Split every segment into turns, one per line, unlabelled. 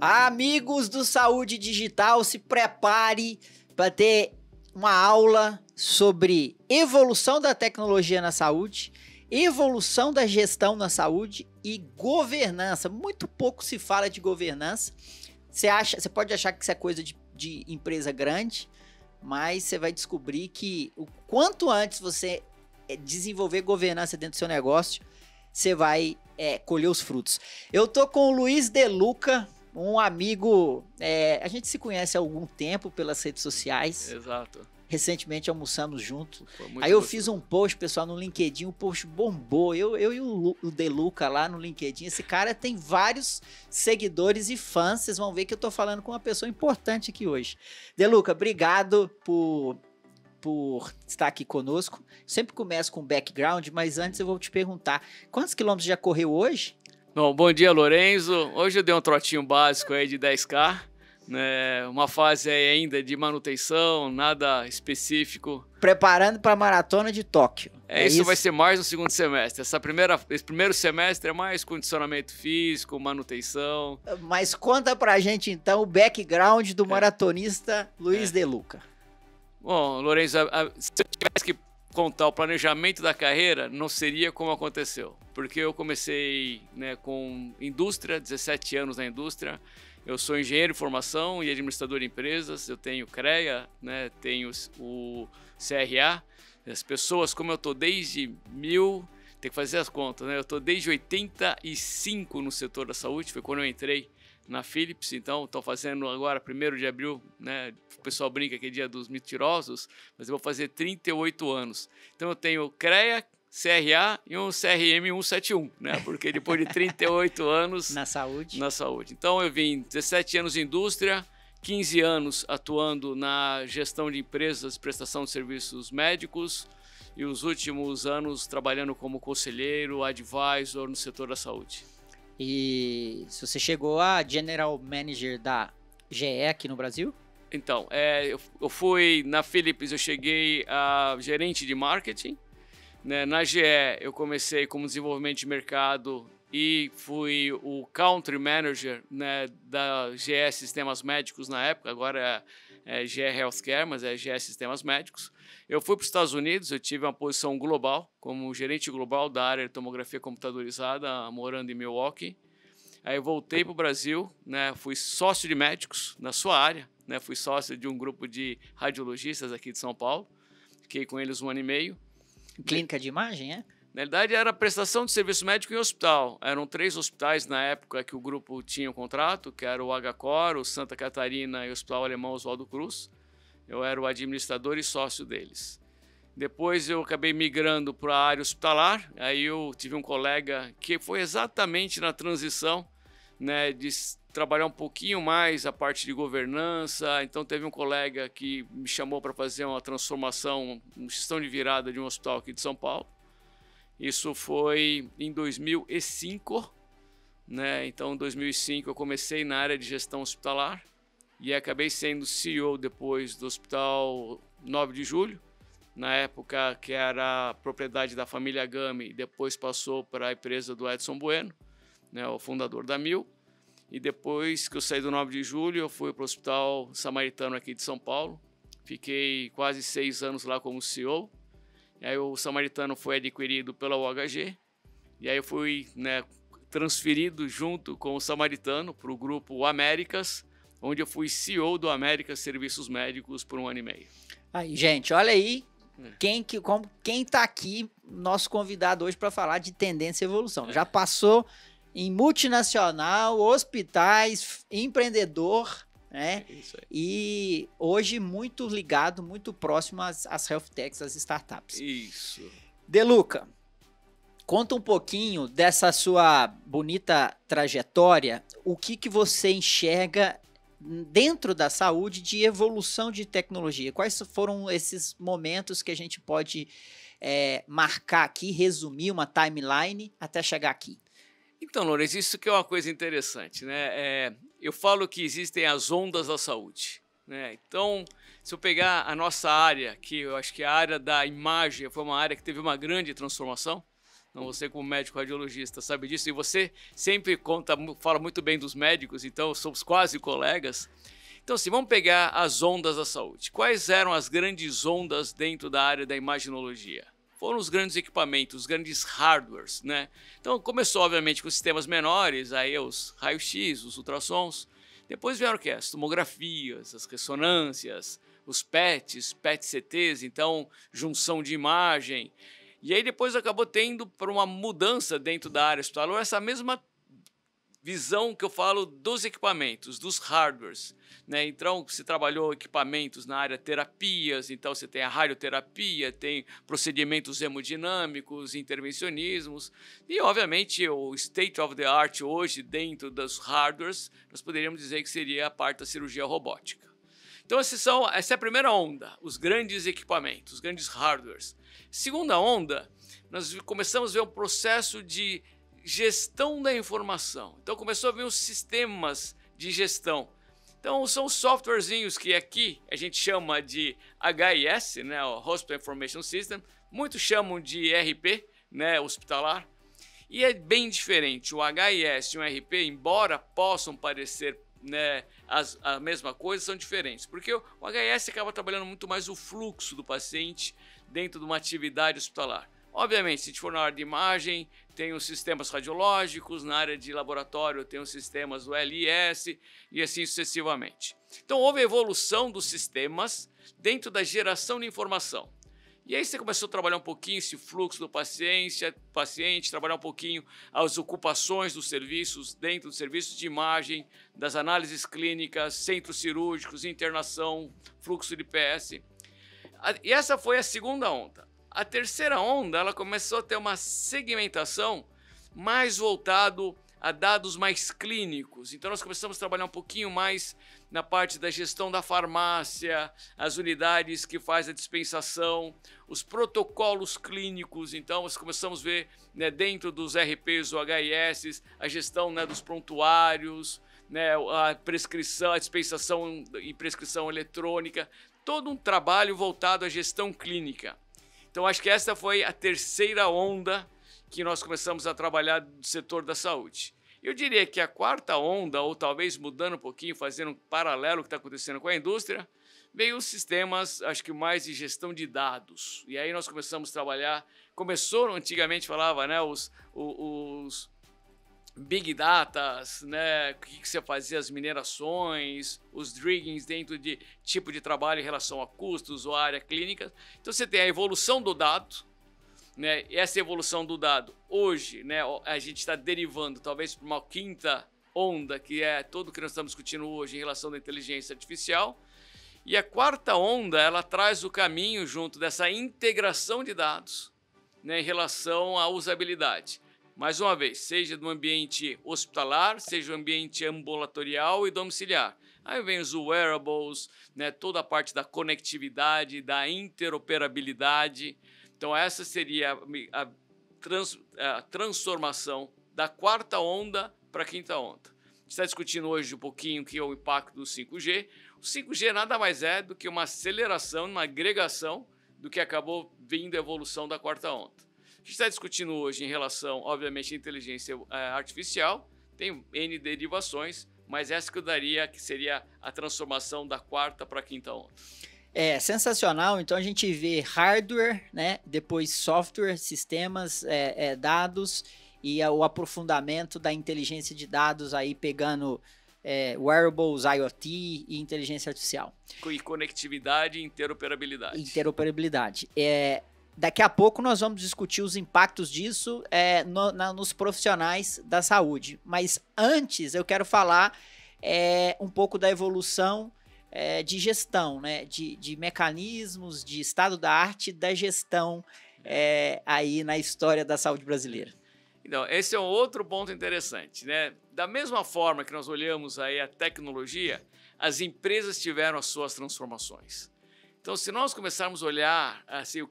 Amigos do Saúde Digital, se prepare para ter uma aula sobre evolução da tecnologia na saúde, evolução da gestão na saúde e governança. Muito pouco se fala de governança. Você pode achar que isso é coisa de empresa grande, mas você vai descobrir que o quanto antes você desenvolver governança dentro do seu negócio, você vai colher os frutos. Eu tô com o Luiz De Luca, um amigo, a gente se conhece há algum tempo pelas redes sociais.
Exato.
Recentemente almoçamos junto. Aí eu fiz um post, pessoal, no LinkedIn, o post bombou. Eu e o De Luca lá no LinkedIn. Esse cara tem vários seguidores e fãs. Vocês vão ver que eu tô falando com uma pessoa importante aqui hoje. De Luca, obrigado por estar aqui conosco. Sempre começo com background, mas antes eu vou te perguntar, quantos quilômetros já correu hoje?
Bom dia, Lorenzo. Hoje eu dei um trotinho básico aí de 10K. Né, uma fase ainda de manutenção, nada específico.
Preparando para a maratona de Tóquio.
Isso vai ser mais no segundo semestre. Esse primeiro semestre é mais condicionamento físico, manutenção.
Mas conta pra gente então o background do maratonista Luiz De Luca.
Bom, Lourenço, se eu tivesse que contar o planejamento da carreira, não seria como aconteceu. Porque eu comecei, né, com indústria, 17 anos na indústria. Eu sou engenheiro de formação e administrador de empresas, eu tenho CREA, né, tenho o CRA. As pessoas, como eu estou desde tem que fazer as contas, né? Eu estou desde 85 no setor da saúde, foi quando eu entrei na Philips, então estou fazendo agora, 1º de abril, né? O pessoal brinca que é dia dos mentirosos, mas eu vou fazer 38 anos. Então eu tenho CREA, CRA e um CRM 171, né? Porque depois de 38 anos...
Na saúde.
Então eu vim 17 anos em indústria, 15 anos atuando na gestão de empresas, prestação de serviços médicos e os últimos anos trabalhando como conselheiro, advisor no setor da saúde.
E se você chegou a General Manager da GE aqui no Brasil?
Então, eu fui na Philips, eu cheguei a gerente de marketing. Na GE eu comecei como desenvolvimento de mercado e fui o Country Manager, né, da GE Sistemas Médicos na época, agora é GE Healthcare, mas é GE Sistemas Médicos. Eu fui para os Estados Unidos, eu tive uma posição global, como gerente global da área de tomografia computadorizada, morando em Milwaukee. Aí eu voltei para o Brasil, né, fui sócio de médicos na sua área, né, fui sócio de um grupo de radiologistas aqui de São Paulo, fiquei com eles 1 ano e meio.
Clínica de imagem, é?
Na verdade, era prestação de serviço médico em hospital. Eram 3 hospitais na época que o grupo tinha um contrato, que era o HCOR, o Santa Catarina e o Hospital Alemão Oswaldo Cruz. Eu era o administrador e sócio deles. Depois eu acabei migrando para a área hospitalar. Aí eu tive um colega que foi exatamente na transição, né, de trabalhar um pouquinho mais a parte de governança. Então teve um colega que me chamou para fazer uma transformação, uma gestão de virada de um hospital aqui de São Paulo. Isso foi em 2005, né? Então em 2005 eu comecei na área de gestão hospitalar e acabei sendo CEO depois do Hospital 9 de Julho, na época que era propriedade da família Gami, e depois passou para a empresa do Edson Bueno, né, o fundador da Mil. E depois que eu saí do 9 de Julho, eu fui para o Hospital Samaritano aqui de São Paulo. Fiquei quase 6 anos lá como CEO. E aí o Samaritano foi adquirido pela UHG. E aí eu fui, né, transferido junto com o Samaritano para o grupo Américas, onde eu fui CEO do Américas Serviços Médicos por 1 ano e meio.
Aí, gente, olha aí quem está aqui, nosso convidado hoje para falar de tendência e evolução. Já passou em multinacional, hospitais, empreendedor, né?
Isso aí.
E hoje muito ligado, muito próximo às health techs, às startups.
Isso.
De Luca, conta um pouquinho dessa sua bonita trajetória, o que você enxerga dentro da saúde de evolução de tecnologia. Quais foram esses momentos que a gente pode marcar aqui, resumir uma timeline até chegar aqui?
Então, Lourenço, isso que é uma coisa interessante, né? Eu falo que existem as ondas da saúde, né? Então, se eu pegar a nossa área, que eu acho que a área da imagem foi uma área que teve uma grande transformação, Não, você como médico radiologista sabe disso, e você sempre fala muito bem dos médicos, então somos quase colegas. Então, assim, vamos pegar as ondas da saúde. Quais eram as grandes ondas dentro da área da imaginologia? Foram os grandes equipamentos, os grandes hardwares, né? Então, começou, obviamente, com sistemas menores, aí os raios-x, os ultrassons. Depois vieram o quê? As tomografias, as ressonâncias, os PETs, PET-CTs, então, junção de imagem. E aí depois acabou tendo para uma mudança dentro da área hospitalar essa mesma visão que eu falo dos equipamentos, dos hardwares, né? Então, se trabalhou equipamentos na área terapias, então você tem a radioterapia, tem procedimentos hemodinâmicos, intervencionismos, e obviamente o state of the art hoje dentro dos hardwares, nós poderíamos dizer que seria a parte da cirurgia robótica. Então, essa é a primeira onda, os grandes equipamentos, os grandes hardwares. Segunda onda, nós começamos a ver um processo de gestão da informação. Então começou a vir os sistemas de gestão. Então são os softwarezinhos que aqui a gente chama de HIS, né, o Hospital Information System, muitos chamam de RP, né, hospitalar. E é bem diferente. O HIS e o RP, embora possam parecer, né, a mesma coisa, são diferentes. Porque o HIS acaba trabalhando muito mais o fluxo do paciente dentro de uma atividade hospitalar. Obviamente, se a gente for na área de imagem, tem os sistemas radiológicos, na área de laboratório tem os sistemas do LIS e assim sucessivamente. Então, houve evolução dos sistemas dentro da geração de informação. E aí você começou a trabalhar um pouquinho esse fluxo do paciente, trabalhar um pouquinho as ocupações dos serviços, dentro dos serviços de imagem, das análises clínicas, centros cirúrgicos, internação, fluxo de PS. E essa foi a segunda onda. A terceira onda, ela começou a ter uma segmentação mais voltado a dados mais clínicos. Então, nós começamos a trabalhar um pouquinho mais na parte da gestão da farmácia, as unidades que faz a dispensação, os protocolos clínicos. Então, nós começamos a ver, né, dentro dos RPs ou HIS, a gestão, né, dos prontuários, né, a prescrição, a dispensação e prescrição eletrônica, todo um trabalho voltado à gestão clínica. Então, acho que essa foi a terceira onda que nós começamos a trabalhar do setor da saúde. Eu diria que a quarta onda, ou talvez mudando um pouquinho, fazendo um paralelo que está acontecendo com a indústria, veio os sistemas, acho que mais de gestão de dados. E aí nós começamos a trabalhar, antigamente falava, né, os Big Datas, né, o que você fazia, as minerações, os driggings dentro de tipo de trabalho em relação a custos ou área clínica. Então você tem a evolução do dado, né, e essa evolução do dado hoje, né, a gente está derivando talvez para uma quinta onda, que é tudo que nós estamos discutindo hoje em relação à inteligência artificial. E a quarta onda, ela traz o caminho junto dessa integração de dados, né, em relação à usabilidade. Mais uma vez, seja no ambiente hospitalar, seja no ambiente ambulatorial e domiciliar. Aí vem os wearables, né, toda a parte da conectividade, da interoperabilidade. Então essa seria a transformação da quarta onda para a quinta onda. A gente está discutindo hoje um pouquinho o que é o impacto do 5G. O 5G nada mais é do que uma aceleração, uma agregação do que acabou vindo a evolução da quarta onda. A gente está discutindo hoje em relação, obviamente, à inteligência artificial, tem N derivações, mas essa que eu daria que seria a transformação da quarta para a quinta onda.
É sensacional, então a gente vê hardware, né? Depois software, sistemas, dados e o aprofundamento da inteligência de dados aí pegando wearables, IoT e inteligência artificial.
E conectividade e interoperabilidade.
Interoperabilidade. Daqui a pouco nós vamos discutir os impactos disso nos profissionais da saúde. Mas antes eu quero falar um pouco da evolução de gestão, né? De mecanismos, de estado da arte da gestão aí na história da saúde brasileira.
Então, esse é um outro ponto interessante, né? Da mesma forma que nós olhamos aí a tecnologia, as empresas tiveram as suas transformações. Então, se nós começarmos a olhar assim,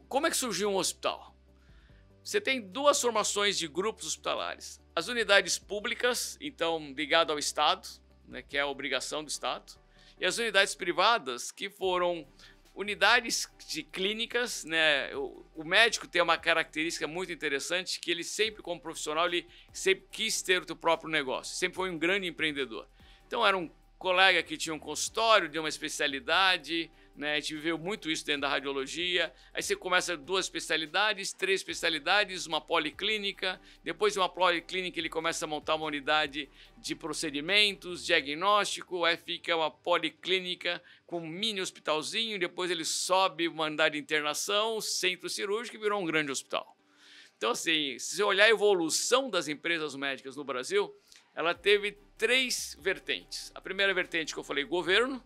como é que surgiu um hospital? Você tem duas formações de grupos hospitalares. As unidades públicas, então ligado ao Estado, né, que é a obrigação do Estado, e as unidades privadas, que foram unidades de clínicas, né? O médico tem uma característica muito interessante, que ele sempre, como profissional, ele sempre quis ter o seu próprio negócio, sempre foi um grande empreendedor. Então era um colega que tinha um consultório de uma especialidade, né? A gente viveu muito isso dentro da radiologia. Aí você começa 2 especialidades, 3 especialidades, uma policlínica. Depois de uma policlínica ele começa a montar uma unidade de procedimentos, diagnóstico. Aí fica uma policlínica com um mini hospitalzinho. Depois ele sobe uma unidade de internação, centro cirúrgico, e virou um grande hospital. Então, assim, se você olhar a evolução das empresas médicas no Brasil, ela teve 3 vertentes. A primeira vertente que eu falei, governo.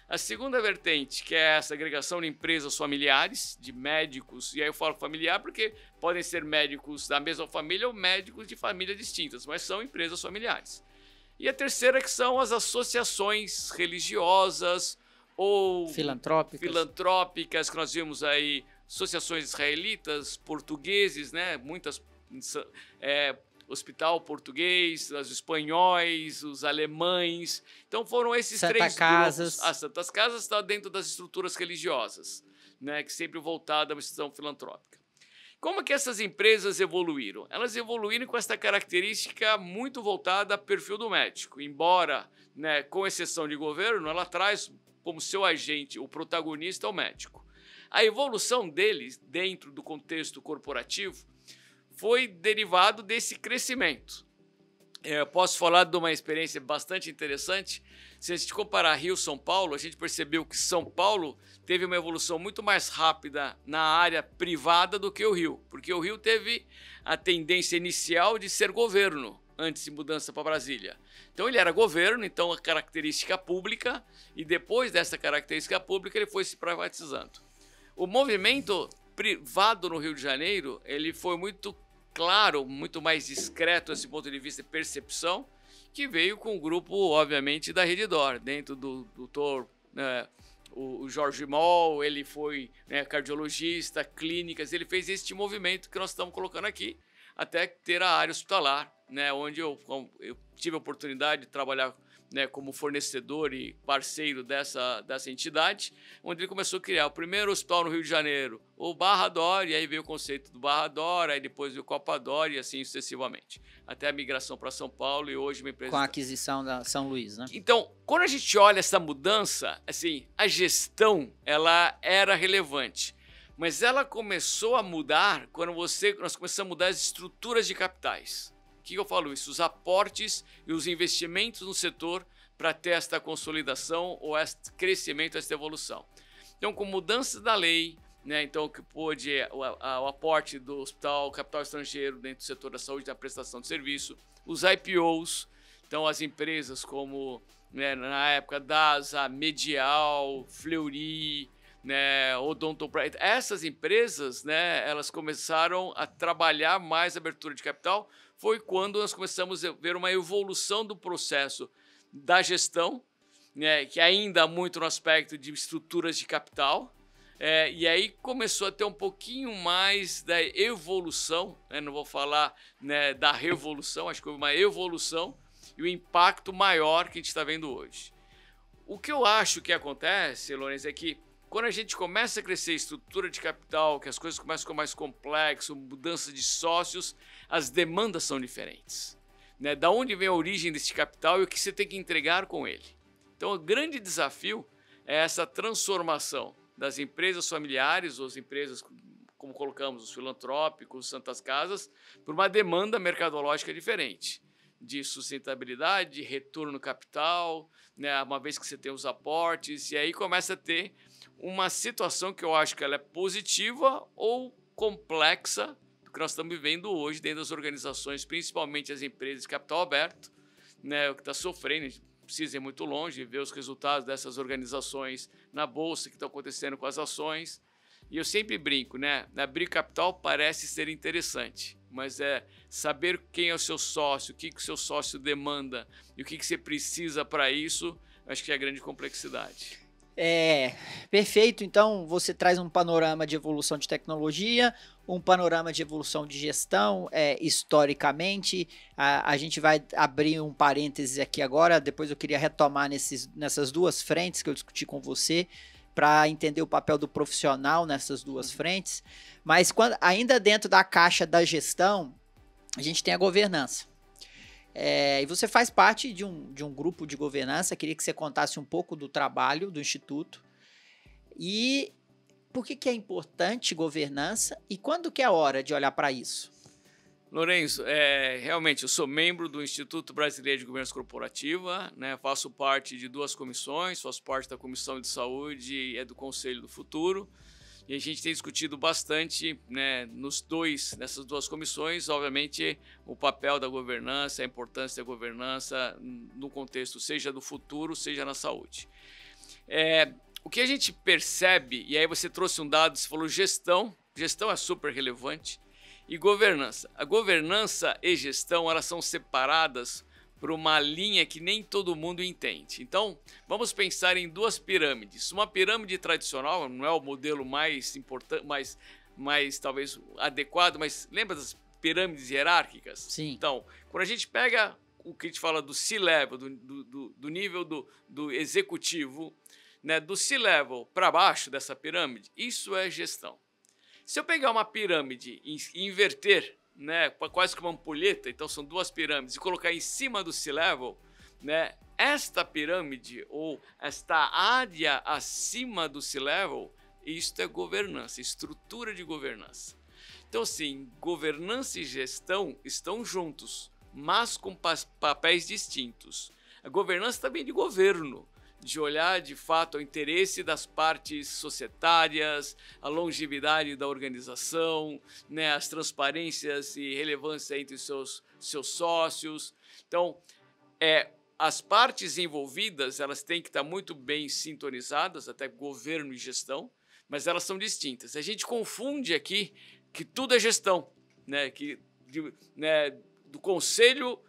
A segunda vertente, que é essa agregação de empresas familiares, de médicos, e aí eu falo familiar porque podem ser médicos da mesma família ou médicos de famílias distintas, mas são empresas familiares. E a terceira que são as associações religiosas ou filantrópicas, que nós vimos aí, associações israelitas, portugueses, né? Muitas... hospital português, os espanhóis, os alemães. Então foram esses 3 grupos. As Santas Casas estão dentro das estruturas religiosas, né, que sempre voltada a uma instituição filantrópica. Como que essas empresas evoluíram? Elas evoluíram com essa característica muito voltada ao perfil do médico. Embora, né, com exceção de governo, ela traz como seu agente, o protagonista, o médico. A evolução deles dentro do contexto corporativo foi derivado desse crescimento. Eu posso falar de uma experiência bastante interessante. Se a gente comparar Rio e São Paulo, a gente percebeu que São Paulo teve uma evolução muito mais rápida na área privada do que o Rio, porque o Rio teve a tendência inicial de ser governo, antes de mudança para Brasília. Então ele era governo, então a característica pública, e depois dessa característica pública ele foi se privatizando. O movimento privado no Rio de Janeiro, ele foi muito claro, muito mais discreto desse ponto de vista de percepção, que veio com o grupo, obviamente, da Redditor, dentro do doutor, né, o Jorge Moll, ele foi, né, cardiologista, clínicas, ele fez este movimento que nós estamos colocando aqui, até ter a área hospitalar, né, onde eu tive a oportunidade de trabalhar, né, como fornecedor e parceiro dessa entidade, onde ele começou a criar o primeiro hospital no Rio de Janeiro, o Barra D'Or, e aí veio o conceito do Barra D'Or, aí depois veio o Copa D'Or e assim sucessivamente, até a migração para São Paulo e hoje uma empresa...
Com a aquisição da São Luís, né?
Então, quando a gente olha essa mudança, assim, a gestão, ela era relevante, mas ela começou a mudar quando nós começamos a mudar as estruturas de capitais. O que eu falo isso? Os aportes e os investimentos no setor para ter esta consolidação ou este crescimento, esta evolução. Então, com mudança da lei, né, então que pôde o aporte do hospital, capital estrangeiro dentro do setor da saúde e da prestação de serviço, os IPOs, então as empresas como, né, na época DASA, Medial, Fleury, né, Odontoprev, essas empresas, né, elas começaram a trabalhar mais a abertura de capital. Foi quando nós começamos a ver uma evolução do processo da gestão, né, que ainda muito no aspecto de estruturas de capital, e aí começou a ter um pouquinho mais da evolução, né, não vou falar, né, da revolução, acho que foi uma evolução e o impacto maior que a gente está vendo hoje. O que eu acho que acontece, Lourenço, é que quando a gente começa a crescer a estrutura de capital, que as coisas começam a ficar mais complexas, mudança de sócios, as demandas são diferentes, né? Da onde vem a origem desse capital e o que você tem que entregar com ele. Então, o grande desafio é essa transformação das empresas familiares, ou as empresas, como colocamos, os filantrópicos, Santas Casas, por uma demanda mercadológica diferente, de sustentabilidade, de retorno no capital, né? Uma vez que você tem os aportes, e aí começa a ter uma situação que eu acho que ela é positiva ou complexa, do que nós estamos vivendo hoje dentro das organizações, principalmente as empresas de capital aberto, né, o que está sofrendo, a gente precisa ir muito longe e ver os resultados dessas organizações na bolsa, que estão acontecendo com as ações. E eu sempre brinco, né, abrir capital parece ser interessante, mas é saber quem é o seu sócio, o que o seu sócio demanda e o que você precisa para isso, acho que é a grande complexidade.
Perfeito. Então, você traz um panorama de evolução de tecnologia, um panorama de evolução de gestão, historicamente. A gente vai abrir um parêntese aqui agora, depois eu queria retomar nessas 2 frentes que eu discuti com você. para entender o papel do profissional nessas duas frentes, mas ainda dentro da caixa da gestão, a gente tem a governança. E você faz parte de um grupo de governança, queria que você contasse um pouco do trabalho do Instituto e por que é importante governança e quando que é a hora de olhar para isso?
Lourenço, realmente eu sou membro do Instituto Brasileiro de Governança Corporativa, né, faço parte de 2 comissões, faço parte da Comissão de Saúde e do Conselho do Futuro, e a gente tem discutido bastante, né, nessas 2 comissões, obviamente, o papel da governança, a importância da governança no contexto, seja do futuro, seja na saúde. O que a gente percebe, e aí você trouxe um dado, você falou gestão é super relevante, e governança. A governança e gestão, elas são separadas por uma linha que nem todo mundo entende. Então, vamos pensar em 2 pirâmides. Uma pirâmide tradicional, não é o modelo mais importante, mais talvez adequado, mas lembra das pirâmides hierárquicas?
Sim.
Então, quando a gente pega o que a gente fala do C-level, do nível do executivo, né, do C-level para baixo dessa pirâmide, isso é gestão. Se eu pegar uma pirâmide e inverter, né, quase que uma ampulheta, então são 2 pirâmides, e colocar em cima do C-level, né, esta pirâmide ou esta área acima do C-level, isto é governança, estrutura de governança. Então, assim, governança e gestão estão juntos, mas com papéis distintos. A governança também é de governo, de olhar de fato o interesse das partes societárias, a longevidade da organização, né, as transparências e relevância entre os seus sócios. Então, as partes envolvidas, elas têm que estar muito bem sintonizadas, até governo e gestão, mas elas são distintas. A gente confunde aqui que tudo é gestão, né, do conselho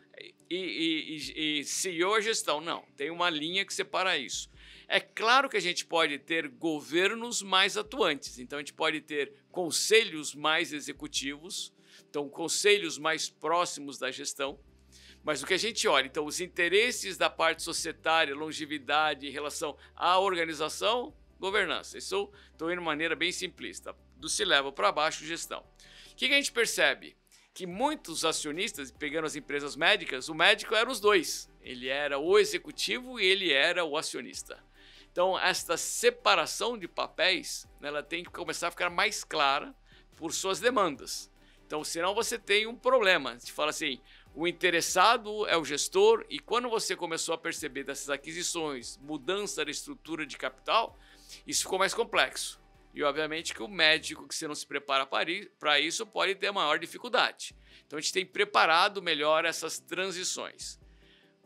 e CEO é gestão. Não, tem uma linha que separa isso. É claro que a gente pode ter governos mais atuantes, então a gente pode ter conselhos mais executivos, então conselhos mais próximos da gestão, mas o que a gente olha, então os interesses da parte societária, longevidade em relação à organização, governança. Isso estou indo de maneira bem simplista, do C-level para baixo, gestão. O que a gente percebe? Que muitos acionistas, pegando as empresas médicas, o médico era os 2. Ele era o executivo e ele era o acionista. Então, esta separação de papéis, né, ela tem que começar a ficar mais clara por suas demandas. Então, senão você tem um problema. A gente fala assim, o interessado é o gestor e quando você começou a perceber dessas aquisições, mudança da estrutura de capital, isso ficou mais complexo. E, obviamente, que o médico que você não se prepara para isso pode ter maior dificuldade. Então, a gente tem preparado melhor essas transições.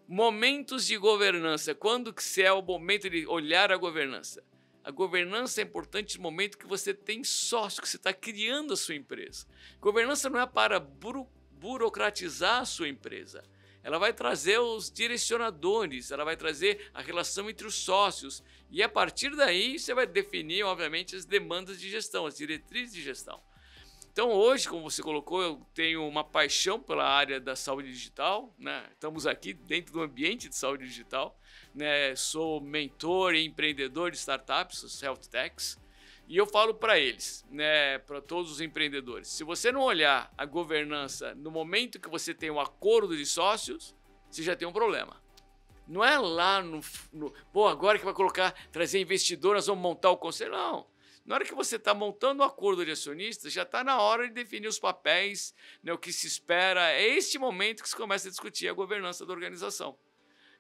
Momentos de governança. Quando que é o momento de olhar a governança? A governança é importante no momento que você tem sócio, que você está criando a sua empresa. Governança não é para burocratizar a sua empresa. Ela vai trazer os direcionadores, ela vai trazer a relação entre os sócios. E a partir daí você vai definir, obviamente, as demandas de gestão, as diretrizes de gestão. Então hoje, como você colocou, eu tenho uma paixão pela área da saúde digital, né? Estamos aqui dentro do ambiente de saúde digital, né? Sou mentor e empreendedor de startups, os health techs, e eu falo para eles, né, para todos os empreendedores, se você não olhar a governança no momento que você tem um acordo de sócios, você já tem um problema. Não é lá pô, agora que vai trazer investidor, nós vamos montar o conselho. Não. Na hora que você está montando o acordo de acionistas, já está na hora de definir os papéis, né, o que se espera. É este momento que se começa a discutir a governança da organização.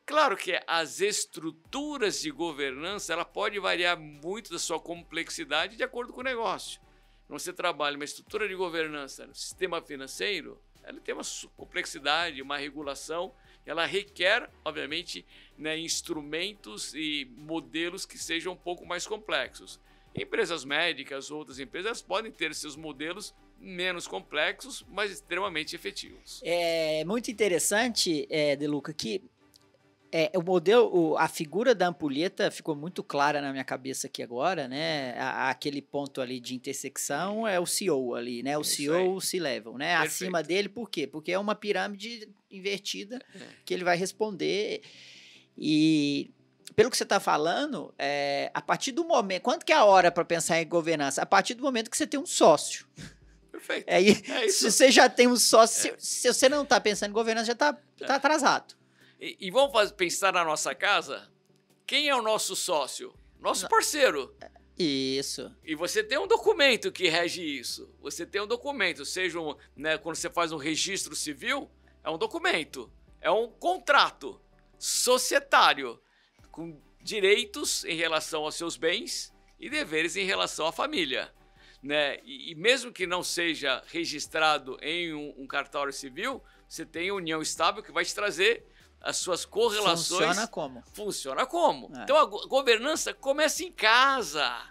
Claro que as estruturas de governança, ela pode variar muito da sua complexidade de acordo com o negócio. Quando você trabalha uma estrutura de governança no sistema financeiro, ela tem uma complexidade, uma regulação, ela requer, obviamente, né, instrumentos e modelos que sejam um pouco mais complexos. Empresas médicas, outras empresas, podem ter seus modelos menos complexos, mas extremamente efetivos.
É muito interessante, De Luca, que o modelo, a figura da ampulheta ficou muito clara na minha cabeça aqui agora, né? Aquele ponto ali de intersecção é o CEO ali, né? O CEO, o C-level, né?
Perfeito.
Acima dele, por quê? Porque é uma pirâmide invertida que ele vai responder. E pelo que você está falando, a partir do momento... Quanto que é a hora para pensar em governança? A partir do momento que você tem um sócio.
Perfeito.
Se você já tem um sócio, se você não está pensando em governança, já está atrasado.
E vamos pensar na nossa casa? Quem é o nosso sócio? Nosso parceiro.
Isso.
E você tem um documento que rege isso. Você tem um documento, seja quando você faz um registro civil, é um documento, é um contrato societário com direitos em relação aos seus bens e deveres em relação à família. E mesmo que não seja registrado em um cartório civil, você tem união estável que vai te trazer as suas correlações.
Funciona como?
Funciona como? Então a governança começa em casa.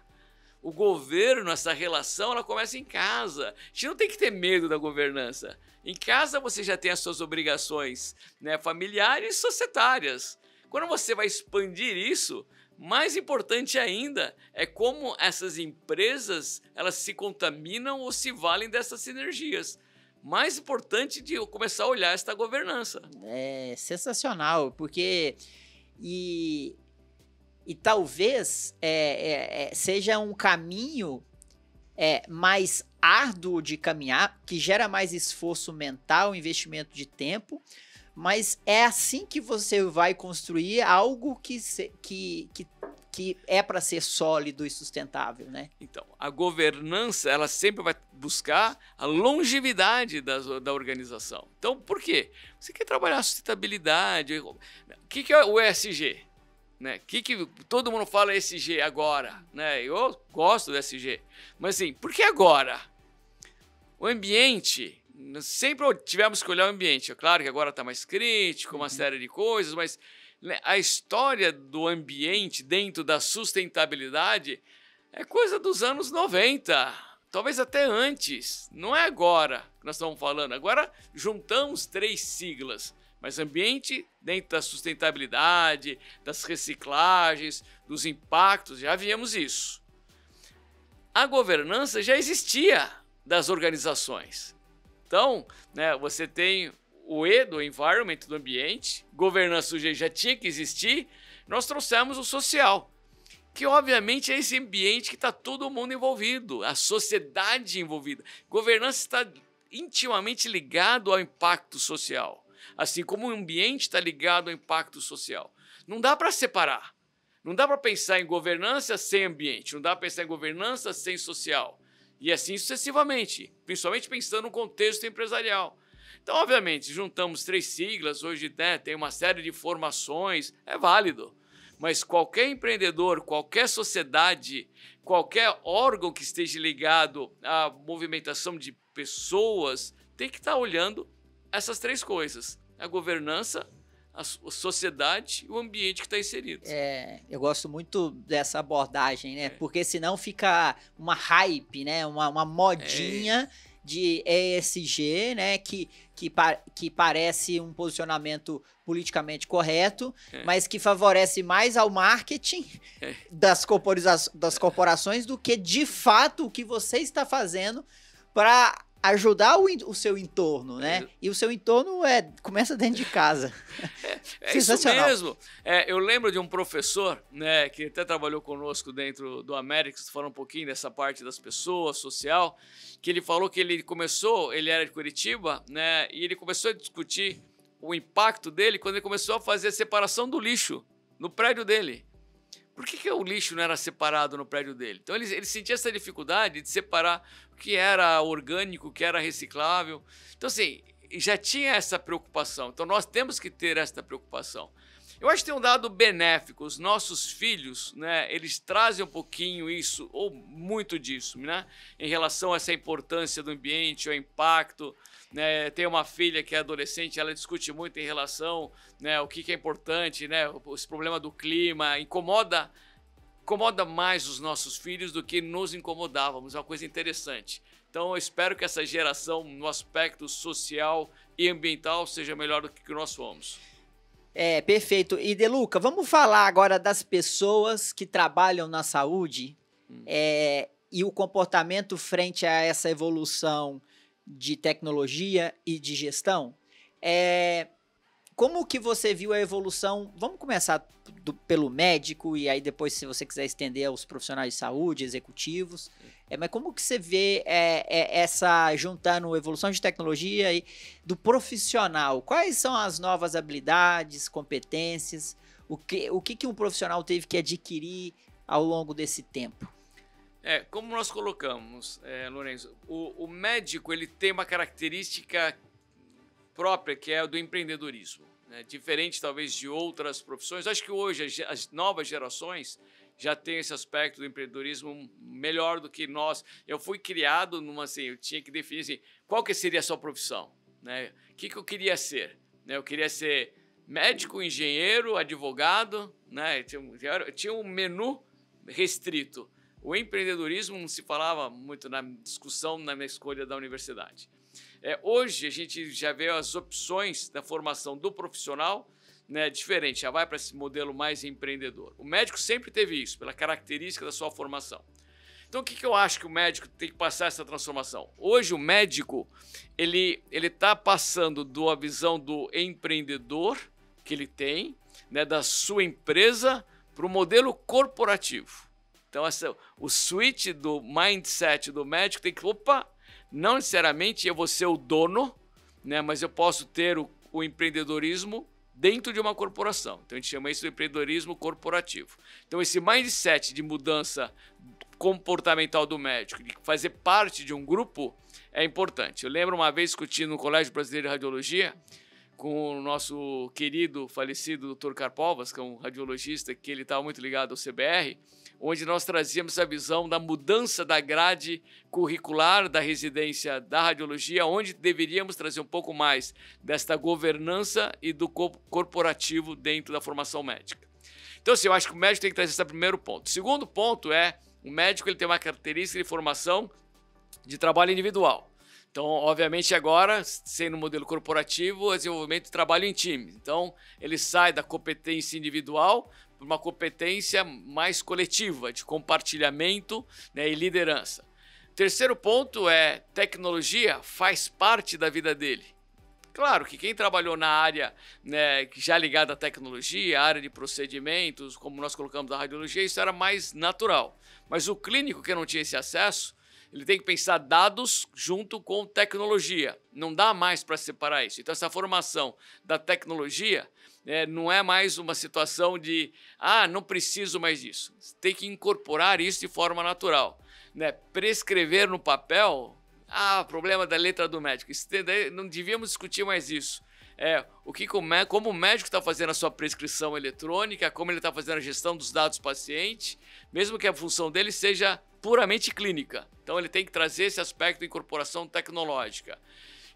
O governo, essa relação, ela começa em casa. A gente não tem que ter medo da governança. Em casa você já tem as suas obrigações, familiares e societárias. Quando você vai expandir isso, mais importante ainda é como essas empresas elas se contaminam ou se valem dessas sinergias. Mais importante de eu começar a olhar esta governança.
É sensacional, porque... E talvez seja um caminho mais árduo de caminhar, que gera mais esforço mental, investimento de tempo, mas é assim que você vai construir algo que é para ser sólido e sustentável, né?
Então, a governança, ela sempre vai buscar a longevidade da organização. Então, por quê? Você quer trabalhar a sustentabilidade. O que é o ESG? Que todo mundo fala ESG agora, Eu gosto do ESG, mas assim, por que agora? O ambiente, sempre tivemos que olhar o ambiente. É claro que agora está mais crítico, uma série de coisas, mas a história do ambiente dentro da sustentabilidade é coisa dos anos 90, talvez até antes. Não é agora que nós estamos falando. Agora juntamos 3 siglas. Mas ambiente dentro da sustentabilidade, das reciclagens, dos impactos, já víamos isso. A governança já existia das organizações. Então, você tem o E do environment, do ambiente, governança já tinha que existir, nós trouxemos o social, que obviamente é esse ambiente que está todo mundo envolvido, a sociedade envolvida. Governança está intimamente ligado ao impacto social. Assim como o ambiente está ligado ao impacto social. Não dá para separar. Não dá para pensar em governança sem ambiente. Não dá para pensar em governança sem social. E assim sucessivamente. Principalmente pensando no contexto empresarial. Então, obviamente, juntamos 3 siglas. Hoje tem uma série de formações. É válido. Mas qualquer empreendedor, qualquer sociedade, qualquer órgão que esteja ligado à movimentação de pessoas, tem que estar olhando essas 3 coisas. A governança, a sociedade e o ambiente que está inserido.
Eu gosto muito dessa abordagem, né? Porque senão fica uma hype, né? Uma modinha de ESG, né? Que parece um posicionamento politicamente correto, mas que favorece mais ao marketing das corporações do que, de fato, o que você está fazendo para ajudar o seu entorno, né? E o seu entorno começa dentro de casa.
É isso mesmo. Eu lembro de um professor, que até trabalhou conosco dentro do América, falando um pouquinho dessa parte das pessoas, social, que ele falou que ele era de Curitiba, e ele começou a discutir o impacto dele quando ele começou a fazer a separação do lixo no prédio dele. Por que o lixo não era separado no prédio dele? Então ele sentia essa dificuldade de separar o que era orgânico, o que era reciclável. Então assim, já tinha essa preocupação. Então nós temos que ter essa preocupação. Eu acho que tem um dado benéfico. Os nossos filhos, eles trazem um pouquinho isso, ou muito disso, em relação a essa importância do ambiente, ao impacto. Tem uma filha que é adolescente, ela discute muito em relação o que é importante, esse problema do clima, incomoda mais os nossos filhos do que nos incomodávamos, é uma coisa interessante. Então eu espero que essa geração no aspecto social e ambiental seja melhor do que nós fomos.
Perfeito. E Deluca, vamos falar agora das pessoas que trabalham na saúde e o comportamento frente a essa evolução de tecnologia e de gestão. como que você viu a evolução? Vamos começar pelo médico e aí depois, se você quiser estender aos profissionais de saúde, executivos. Mas como que você vê essa juntando evolução de tecnologia e do profissional? Quais são as novas habilidades, competências? O que um profissional teve que adquirir ao longo desse tempo?
Como nós colocamos, Lourenço, o médico ele tem uma característica própria que é a do empreendedorismo, né? Diferente talvez de outras profissões. Acho que hoje as novas gerações já têm esse aspecto do empreendedorismo melhor do que nós. Eu fui criado numa assim, eu tinha que definir assim, qual que seria a sua profissão, né? O que eu queria ser, né? Eu queria ser médico, engenheiro, advogado, né? Tinha um menu restrito. O empreendedorismo não se falava muito na discussão na minha escolha da universidade. Hoje a gente já vê as opções da formação do profissional, né, diferente, já vai para esse modelo mais empreendedor. O médico sempre teve isso, pela característica da sua formação. Então o que eu acho que o médico tem que passar essa transformação? Hoje o médico ele está passando da visão do empreendedor que ele tem, né, da sua empresa, para o modelo corporativo. Então o switch do mindset do médico tem que, não necessariamente eu vou ser o dono, né, mas eu posso ter o empreendedorismo dentro de uma corporação. Então a gente chama isso de empreendedorismo corporativo. Então esse mindset de mudança comportamental do médico, de fazer parte de um grupo, é importante. Eu lembro uma vez discutindo no Colégio Brasileiro de Radiologia com o nosso querido falecido Dr. Karpovas, que é um radiologista que ele estava muito ligado ao CBR, onde nós trazíamos a visão da mudança da grade curricular da residência da radiologia, onde deveríamos trazer um pouco mais desta governança e do corporativo dentro da formação médica. Então, assim, eu acho que o médico tem que trazer esse primeiro ponto. O segundo ponto o médico ele tem uma característica de formação de trabalho individual. Então, obviamente, agora, sendo um modelo corporativo, o desenvolvimento de trabalho em time. Então, ele sai da competência individual para uma competência mais coletiva, de compartilhamento, né, e liderança. Terceiro ponto tecnologia faz parte da vida dele. Claro que quem trabalhou na área, né, já ligada à tecnologia, área de procedimentos, como nós colocamos na radiologia, isso era mais natural. Mas o clínico que não tinha esse acesso, ele tem que pensar dados junto com tecnologia. Não dá mais para separar isso. Então, essa formação da tecnologia não é mais uma situação de não preciso mais disso. Você tem que incorporar isso de forma natural. Né? Prescrever no papel, problema da letra do médico. Não devíamos discutir mais isso. Como o médico está fazendo a sua prescrição eletrônica, como ele está fazendo a gestão dos dados do paciente, mesmo que a função dele seja puramente clínica. Então ele tem que trazer esse aspecto de incorporação tecnológica.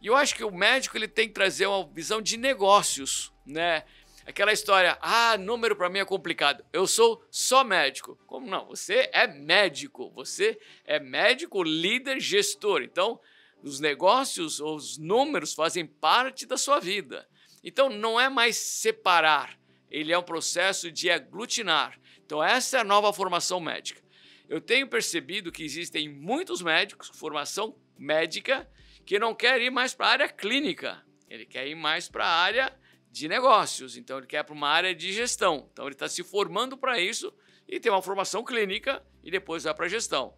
E eu acho que o médico ele tem que trazer uma visão de negócios, né? Aquela história, número para mim é complicado. Eu sou só médico. Como não? Você é médico. Você é médico, líder, gestor. Então, os negócios, os números fazem parte da sua vida. Então, não é mais separar. Ele é um processo de aglutinar. Então, essa é a nova formação médica. Eu tenho percebido que existem muitos médicos com formação médica que não querem ir mais para a área clínica. Ele quer ir mais para a área de negócios. Então, ele quer ir para uma área de gestão. Então, ele está se formando para isso e tem uma formação clínica e depois vai para a gestão.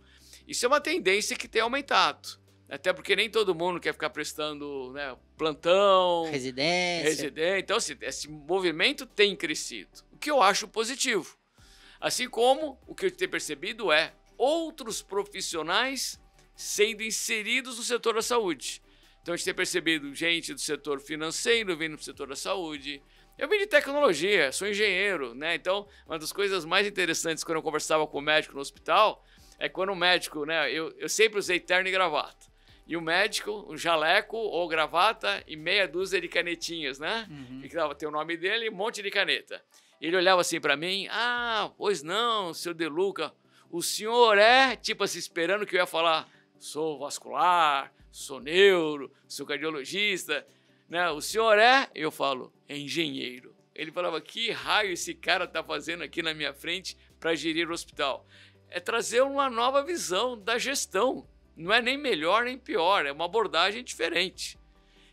Isso é uma tendência que tem aumentado. Até porque nem todo mundo quer ficar prestando, né, plantão,
residência.
Então, assim, esse movimento tem crescido, o que eu acho positivo. Assim como o que eu tenho percebido outros profissionais sendo inseridos no setor da saúde. Então, a gente tem percebido gente do setor financeiro vindo para o setor da saúde. Eu vim de tecnologia, sou engenheiro, né? Então, uma das coisas mais interessantes quando eu conversava com o médico no hospital é quando o médico, né? Eu sempre usei terno e gravata. E o médico, um jaleco ou gravata e meia dúzia de canetinhas, né?
Uhum.
Que tem o nome dele e um monte de caneta. Ele olhava assim para mim, pois não, seu De Luca, o senhor tipo assim, esperando que eu ia falar, sou vascular, sou neuro, sou cardiologista, né? O senhor eu falo, é engenheiro. Ele falava, que raio esse cara tá fazendo aqui na minha frente para gerir o hospital? É trazer uma nova visão da gestão. Não é nem melhor nem pior, é uma abordagem diferente.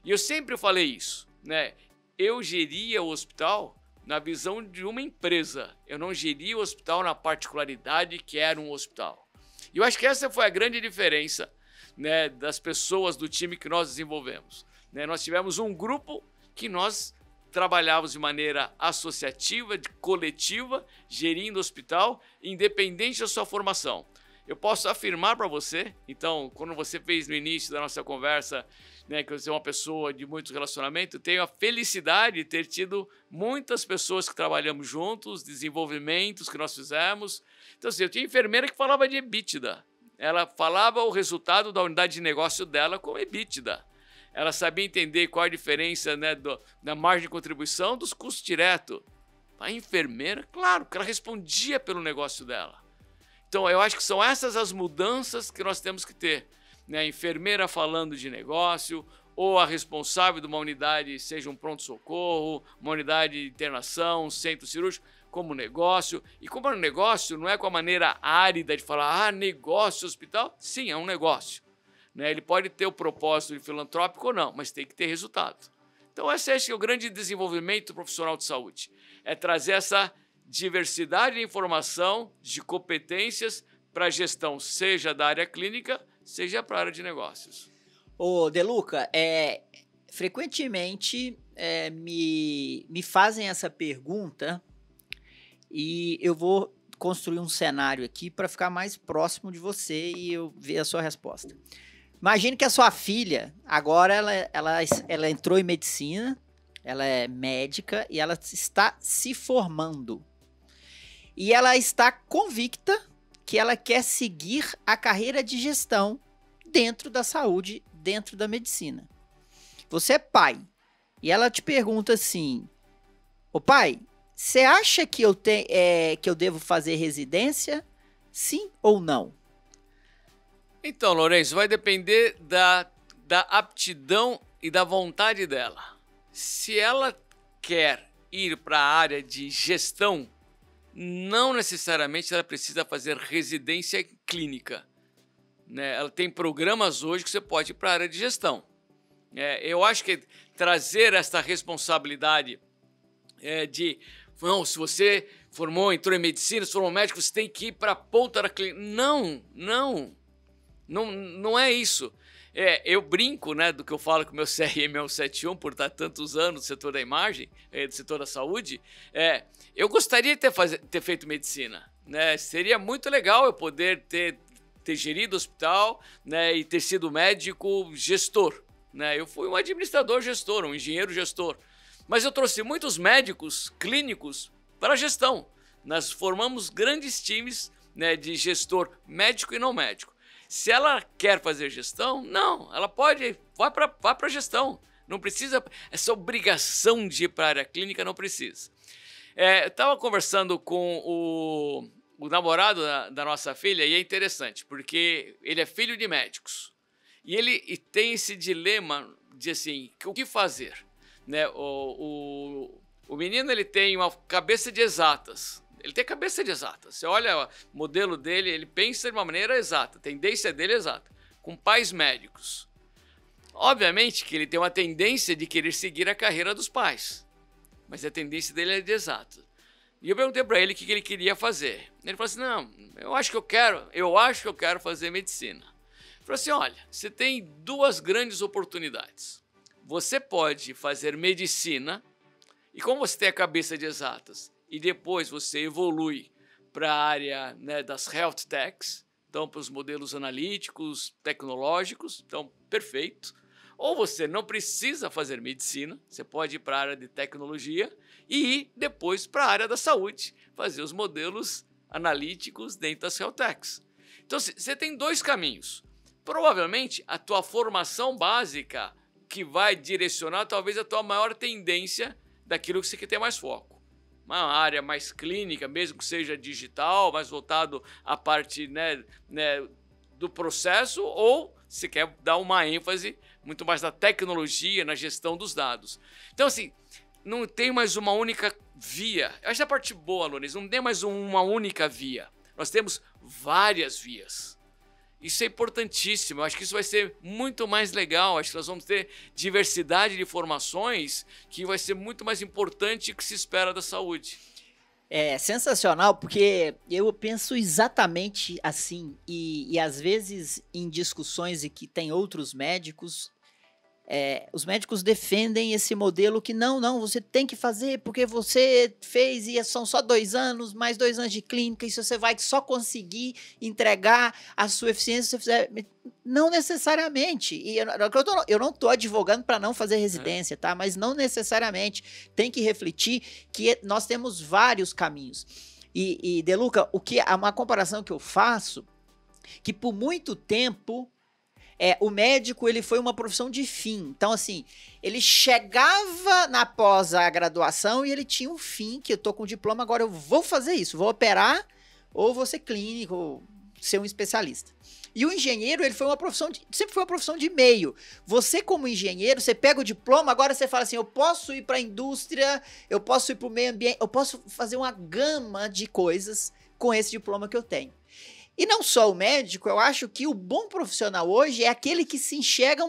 E eu sempre falei isso, né? eu geria o hospital na visão de uma empresa. Eu não geria o hospital na particularidade que era um hospital. E eu acho que essa foi a grande diferença, né, das pessoas do time que nós desenvolvemos. Né? Nós tivemos um grupo que nós trabalhávamos de maneira associativa, coletiva, gerindo o hospital, independente da sua formação. Eu posso afirmar para você, então, quando você fez no início da nossa conversa, né, que você é uma pessoa de muito relacionamento, eu tenho a felicidade de ter tido muitas pessoas que trabalhamos juntos, desenvolvimentos que nós fizemos. Então, assim, eu tinha enfermeira que falava de EBITDA. Ela falava o resultado da unidade de negócio dela como EBITDA. Ela sabia entender qual a diferença, né, da margem de contribuição dos custos diretos. A enfermeira, claro, que ela respondia pelo negócio dela. Então, eu acho que são essas as mudanças que nós temos que ter. Né? A enfermeira falando de negócio, ou a responsável de uma unidade, seja um pronto-socorro, uma unidade de internação, um centro cirúrgico, como negócio. E como é um negócio, não é com a maneira árida de falar, negócio, hospital. Sim, é um negócio. Né? Ele pode ter o propósito de filantrópico ou não, mas tem que ter resultado. Então, esse é o grande desenvolvimento profissional de saúde. É trazer essa diversidade de informação, de competências para a gestão, seja da área clínica, seja para a área de negócios.
Ô, Deluca, frequentemente me fazem essa pergunta e eu vou construir um cenário aqui para ficar mais próximo de você e eu ver a sua resposta. Imagine que a sua filha, agora ela entrou em medicina, ela é médica e ela está se formando. E ela está convicta que ela quer seguir a carreira de gestão dentro da saúde, dentro da medicina. Você é pai e ela te pergunta assim, ô pai, você acha que eu devo fazer residência? Sim ou não?
Então, Lourenço, vai depender da aptidão e da vontade dela. Se ela quer ir para a área de gestão, não necessariamente ela precisa fazer residência clínica. Né? Ela tem programas hoje que você pode ir para a área de gestão. Eu acho que trazer essa responsabilidade de... Não, se você entrou em medicina, se formou médico, você tem que ir para a ponta da clínica. Não é isso. Eu brinco, né, do que eu falo que o meu CRM é o 71, por estar tantos anos no setor da imagem, do setor da saúde. Eu gostaria de ter feito medicina. Né? Seria muito legal eu poder ter gerido o hospital, né, e ter sido médico gestor. Né? Eu fui um administrador gestor, um engenheiro gestor. Mas eu trouxe muitos médicos clínicos para a gestão. Nós formamos grandes times, né, de gestor médico e não médico. Se ela quer fazer gestão, não, ela pode, vai para a gestão. Não precisa, essa obrigação de ir para a área clínica não precisa. Eu estava conversando com o namorado da nossa filha e é interessante, porque ele é filho de médicos. E ele tem esse dilema de assim, o que fazer? Né? O menino ele tem uma cabeça de exatas. Ele tem cabeça de exata. Você olha o modelo dele, ele pensa de uma maneira exata. A tendência dele é exata. Com pais médicos. Obviamente que ele tem uma tendência de querer seguir a carreira dos pais. Mas a tendência dele é de exata. E eu perguntei para ele o que ele queria fazer. Ele falou assim, não, eu acho que eu quero fazer medicina. Ele falou assim, olha, você tem duas grandes oportunidades. Você pode fazer medicina, e como você tem a cabeça de exatas, e depois você evolui para a área, né, das health techs, então para os modelos analíticos, tecnológicos, então perfeito. Ou você não precisa fazer medicina, você pode ir para a área de tecnologia e ir depois para a área da saúde, fazer os modelos analíticos dentro das health techs. Então você tem dois caminhos. Provavelmente a tua formação básica que vai direcionar talvez a tua maior tendência daquilo que você quer ter mais foco. Uma área mais clínica, mesmo que seja digital, mais voltado à parte, né, do processo, ou se quer dar uma ênfase muito mais na tecnologia, na gestão dos dados. Então, assim, não tem mais uma única via. Essa é a parte boa, Lourenço, não tem mais uma única via. Nós temos várias vias. Isso é importantíssimo. Eu acho que isso vai ser muito mais legal. Acho que nós vamos ter diversidade de formações que vai ser muito mais importante do que se espera da saúde.
É sensacional, porque eu penso exatamente assim, e às vezes em discussões em que tem outros médicos, os médicos defendem esse modelo que não, você tem que fazer porque você fez e são só 2 anos, mais 2 anos de clínica, isso você vai só conseguir entregar a sua eficiência se você fizer. Não necessariamente. E eu não estou advogando para não fazer residência, tá? Mas não necessariamente. Tem que refletir que nós temos vários caminhos. E De Luca, uma comparação que eu faço, que por muito tempo o médico ele foi uma profissão de fim. Então, assim, ele chegava na pós-graduação e ele tinha um fim, que eu tô com diploma, agora eu vou fazer isso, vou operar, ou vou ser clínico, ou ser um especialista. E o engenheiro, ele foi uma profissão sempre foi uma profissão de meio. Você, como engenheiro, você pega o diploma, agora você fala assim, eu posso ir para a indústria, eu posso ir para o meio ambiente, eu posso fazer uma gama de coisas com esse diploma que eu tenho. E não só o médico, eu acho que o bom profissional hoje é aquele que se enxerga,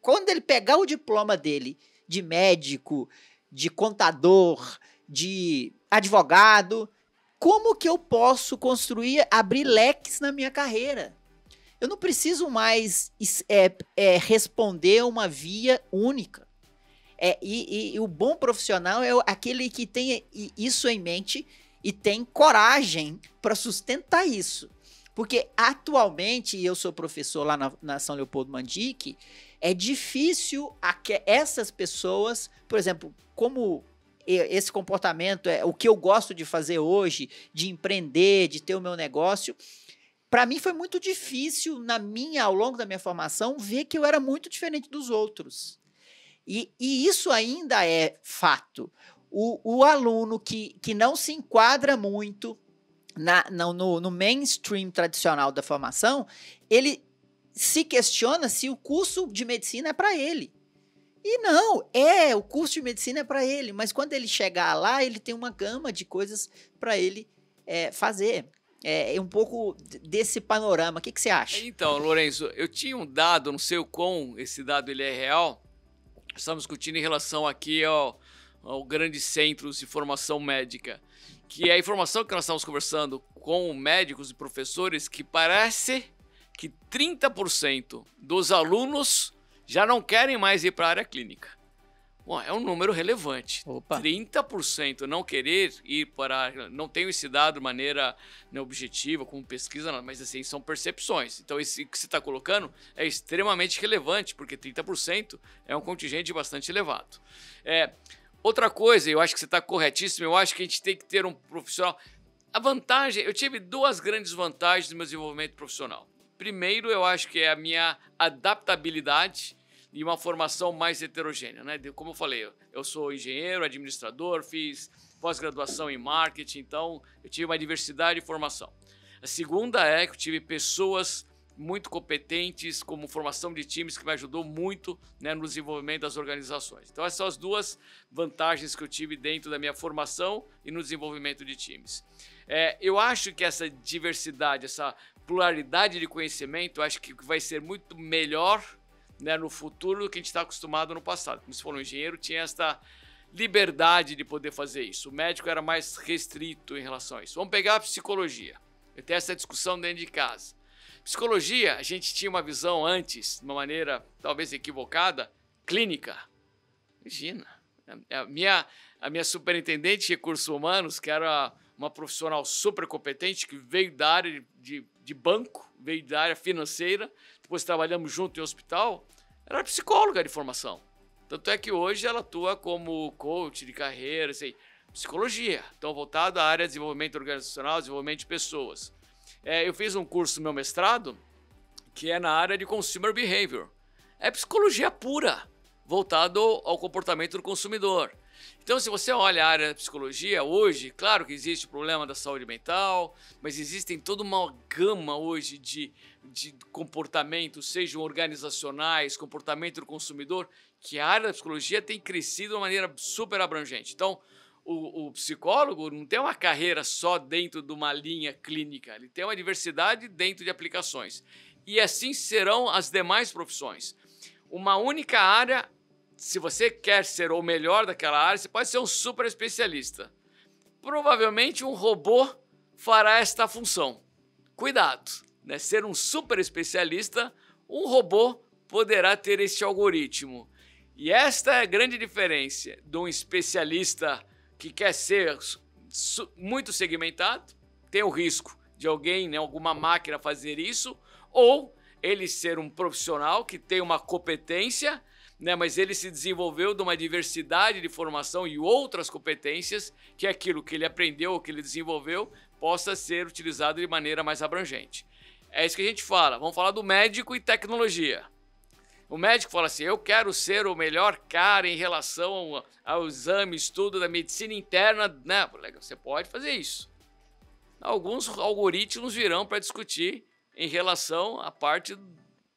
quando ele pegar o diploma dele de médico, de contador, de advogado, como que eu posso abrir leques na minha carreira? Eu não preciso mais responder uma via única. E o bom profissional é aquele que tem isso em mente e tem coragem para sustentar isso. Porque atualmente, eu sou professor lá na São Leopoldo Mandique, é difícil essas pessoas, por exemplo, como esse comportamento é o que eu gosto de fazer hoje, de empreender, de ter o meu negócio, para mim foi muito difícil ao longo da minha formação, ver que eu era muito diferente dos outros. E isso ainda é fato. O aluno que não se enquadra muito no mainstream tradicional da formação, ele se questiona se o curso de medicina é para ele. E não, o curso de medicina é para ele, mas quando ele chegar lá, ele tem uma gama de coisas para ele fazer. É um pouco desse panorama. O que você acha?
Então, Lourenço, eu tinha um dado, não sei o quão esse dado ele é real, estamos discutindo em relação aqui ao grandes centros de formação médica, que é a informação que nós estamos conversando com médicos e professores, que parece que 30% dos alunos já não querem mais ir para a área clínica. Bom, é um número relevante.
Opa.
30% não querer ir para... Não tenho esse dado de maneira objetiva, como pesquisa, mas assim, são percepções. Então, esse que você está colocando é extremamente relevante, porque 30% é um contingente bastante elevado. Outra coisa, eu acho que você está corretíssimo, eu acho que a gente tem que ter um profissional... A vantagem... Eu tive 2 grandes vantagens no meu desenvolvimento profissional. Primeiro, eu acho que é a minha adaptabilidade e uma formação mais heterogênea, né? Como eu falei, eu sou engenheiro, administrador, fiz pós-graduação em marketing, então eu tive uma diversidade de formação. A segunda é que eu tive pessoas muito competentes como formação de times, que me ajudou muito, né, no desenvolvimento das organizações. Então essas são as 2 vantagens que eu tive dentro da minha formação e no desenvolvimento de times. Eu acho que essa diversidade, essa pluralidade de conhecimento, eu acho que vai ser muito melhor, né, no futuro do que a gente está acostumado no passado. Como você falou, o engenheiro tinha esta liberdade de poder fazer isso. O médico era mais restrito em relação a isso. Vamos pegar a psicologia. Eu tenho essa discussão dentro de casa. Psicologia, a gente tinha uma visão antes, de uma maneira talvez equivocada, clínica. Imagina, a minha superintendente de recursos humanos, que era uma profissional super competente, que veio da área de banco, veio da área financeira, depois trabalhamos junto em hospital, ela era psicóloga de formação. Tanto é que hoje ela atua como coach de carreira, assim, psicologia. Então, voltado à área de desenvolvimento organizacional, desenvolvimento de pessoas. Eu fiz um curso no meu mestrado, que é na área de Consumer Behavior. É psicologia pura, voltado ao comportamento do consumidor. Então, se você olha a área da psicologia hoje, claro que existe o problema da saúde mental, mas existem toda uma gama hoje de comportamentos, sejam organizacionais, comportamento do consumidor, que a área da psicologia tem crescido de uma maneira super abrangente. Então, o psicólogo não tem uma carreira só dentro de uma linha clínica, ele tem uma diversidade dentro de aplicações. E assim serão as demais profissões. Uma única área, se você quer ser o melhor daquela área, você pode ser um super especialista. Provavelmente um robô fará esta função. Cuidado, né? Ser um super especialista, um robô poderá ter este algoritmo. E esta é a grande diferença de um especialista que quer ser muito segmentado, tem o risco de alguém, né, alguma máquina fazer isso, ou ele ser um profissional que tem uma competência, né, mas ele se desenvolveu de uma diversidade de formação e outras competências, que aquilo que ele aprendeu, que ele desenvolveu, possa ser utilizado de maneira mais abrangente. É isso que a gente fala. Vamos falar do médico e tecnologia. O médico fala assim, eu quero ser o melhor cara em relação ao exame, estudo da medicina interna, né? Você pode fazer isso. Alguns algoritmos virão para discutir em relação à parte